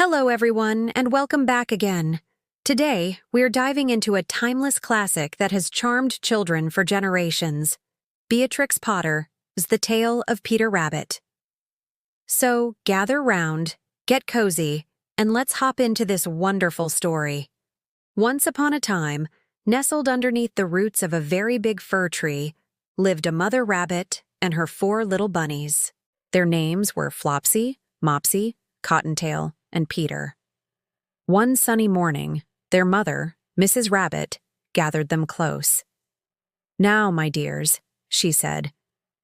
Hello, everyone, and welcome back again. Today, we're diving into a timeless classic that has charmed children for generations. Beatrix Potter's The Tale of Peter Rabbit. So, gather round, get cozy, and let's hop into this wonderful story. Once upon a time, nestled underneath the roots of a very big fir tree, lived a mother rabbit and her 4 little bunnies. Their names were Flopsy, Mopsy, Cottontail, and Peter. One sunny morning, their mother, Mrs. Rabbit, gathered them close. "Now, my dears," she said,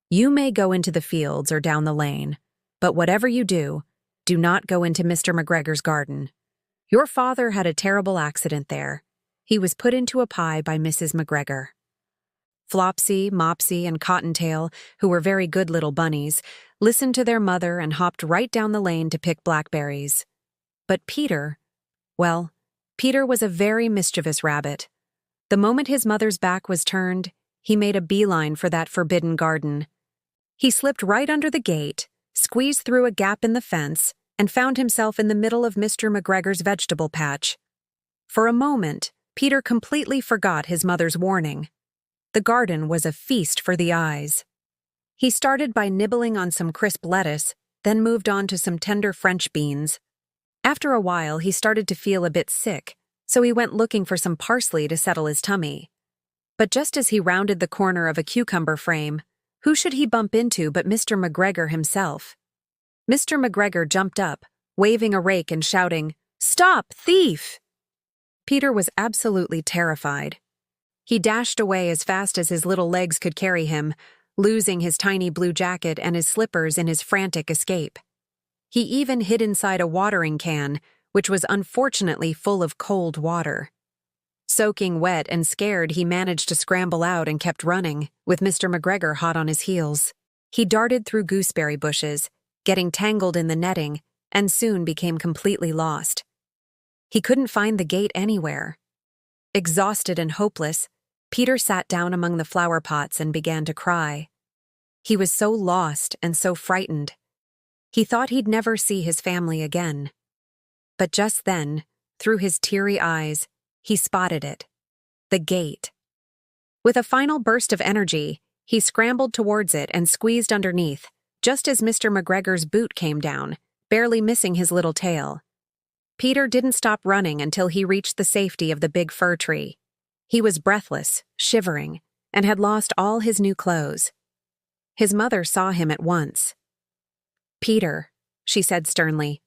"you may go into the fields or down the lane, but whatever you do, do not go into Mr. McGregor's garden. Your father had a terrible accident there. He was put into a pie by Mrs. McGregor." Flopsy, Mopsy, and Cottontail, who were very good little bunnies, listened to their mother and hopped right down the lane to pick blackberries. But Peter was a very mischievous rabbit. The moment his mother's back was turned, he made a beeline for that forbidden garden. He slipped right under the gate, squeezed through a gap in the fence, and found himself in the middle of Mr. McGregor's vegetable patch. For a moment, Peter completely forgot his mother's warning. The garden was a feast for the eyes. He started by nibbling on some crisp lettuce, then moved on to some tender French beans. After a while, he started to feel a bit sick, so he went looking for some parsley to settle his tummy. But just as he rounded the corner of a cucumber frame, who should he bump into but Mr. McGregor himself? Mr. McGregor jumped up, waving a rake and shouting, "Stop, thief!" Peter was absolutely terrified. He dashed away as fast as his little legs could carry him, losing his tiny blue jacket and his slippers in his frantic escape. He even hid inside a watering can, which was unfortunately full of cold water. Soaking wet and scared, he managed to scramble out and kept running, with Mr. McGregor hot on his heels. He darted through gooseberry bushes, getting tangled in the netting, and soon became completely lost. He couldn't find the gate anywhere. Exhausted and hopeless, Peter sat down among the flower pots and began to cry. He was so lost and so frightened. He thought he'd never see his family again. But just then, through his teary eyes, he spotted it. The gate. With a final burst of energy, he scrambled towards it and squeezed underneath, just as Mr. McGregor's boot came down, barely missing his little tail. Peter didn't stop running until he reached the safety of the big fir tree. He was breathless, shivering, and had lost all his new clothes. His mother saw him at once. "Peter," she said sternly,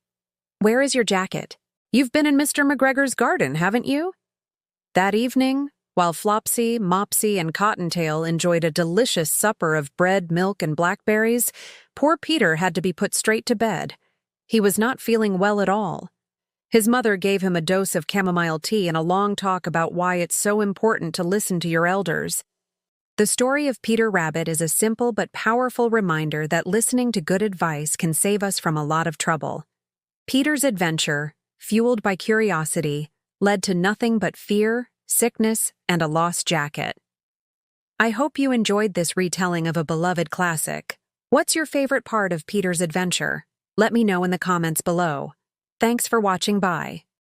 "where is your jacket? You've been in Mr. McGregor's garden, haven't you?" That evening, while Flopsy, Mopsy, and Cottontail enjoyed a delicious supper of bread, milk, and blackberries, poor Peter had to be put straight to bed. He was not feeling well at all. His mother gave him a dose of chamomile tea and a long talk about why it's so important to listen to your elders. The story of Peter Rabbit is a simple but powerful reminder that listening to good advice can save us from a lot of trouble. Peter's adventure, fueled by curiosity, led to nothing but fear, sickness, and a lost jacket. I hope you enjoyed this retelling of a beloved classic. What's your favorite part of Peter's adventure? Let me know in the comments below. Thanks for watching. Bye.